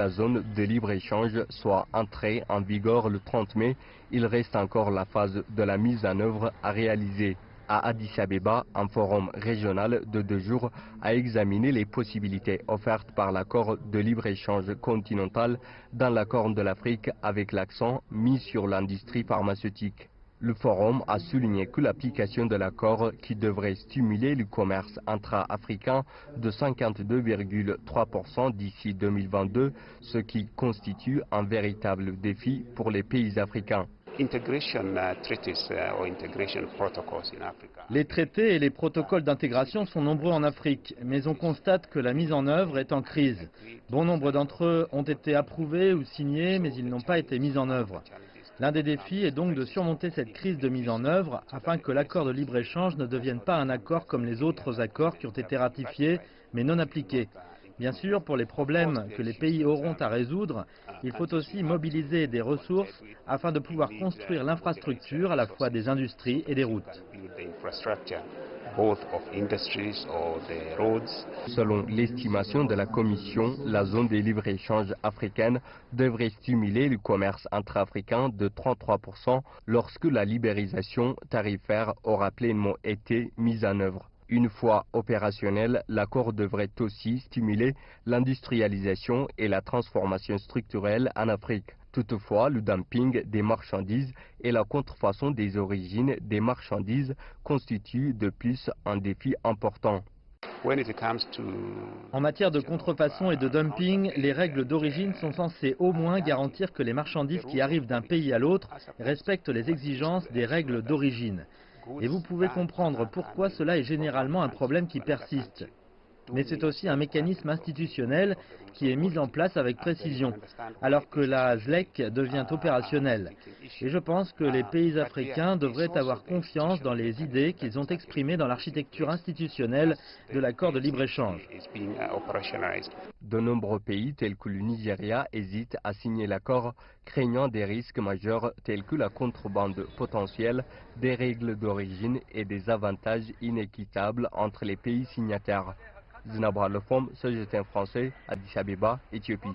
La zone de libre-échange soit entrée en vigueur le 30 mai, il reste encore la phase de la mise en œuvre à réaliser. À Addis Abeba, un forum régional de 2 jours a examiné les possibilités offertes par l'accord de libre-échange continental dans la Corne de l'Afrique avec l'accent mis sur l'industrie pharmaceutique. Le forum a souligné que l'application de l'accord qui devrait stimuler le commerce intra-africain de 52,3% d'ici 2022, ce qui constitue un véritable défi pour les pays africains. Les traités et les protocoles d'intégration sont nombreux en Afrique, mais on constate que la mise en œuvre est en crise. Bon nombre d'entre eux ont été approuvés ou signés, mais ils n'ont pas été mis en œuvre. L'un des défis est donc de surmonter cette crise de mise en œuvre afin que l'accord de libre-échange ne devienne pas un accord comme les autres accords qui ont été ratifiés mais non appliqués. Bien sûr, pour les problèmes que les pays auront à résoudre, il faut aussi mobiliser des ressources afin de pouvoir construire l'infrastructure à la fois des industries et des routes. Selon l'estimation de la Commission, la zone de libre-échange africaine devrait stimuler le commerce intra-africain de 33% lorsque la libéralisation tarifaire aura pleinement été mise en œuvre. Une fois opérationnel, l'accord devrait aussi stimuler l'industrialisation et la transformation structurelle en Afrique. Toutefois, le dumping des marchandises et la contrefaçon des origines des marchandises constituent de plus un défi important. En matière de contrefaçon et de dumping, les règles d'origine sont censées au moins garantir que les marchandises qui arrivent d'un pays à l'autre respectent les exigences des règles d'origine. Et vous pouvez comprendre pourquoi cela est généralement un problème qui persiste. Mais c'est aussi un mécanisme institutionnel qui est mis en place avec précision, alors que la ZLEC devient opérationnelle. Et je pense que les pays africains devraient avoir confiance dans les idées qu'ils ont exprimées dans l'architecture institutionnelle de l'accord de libre-échange. De nombreux pays tels que le Nigeria hésitent à signer l'accord, craignant des risques majeurs tels que la contrebande potentielle, des règles d'origine et des avantages inéquitables entre les pays signataires. Zinabra Lefom, Société français, Addis Abeba, Éthiopie.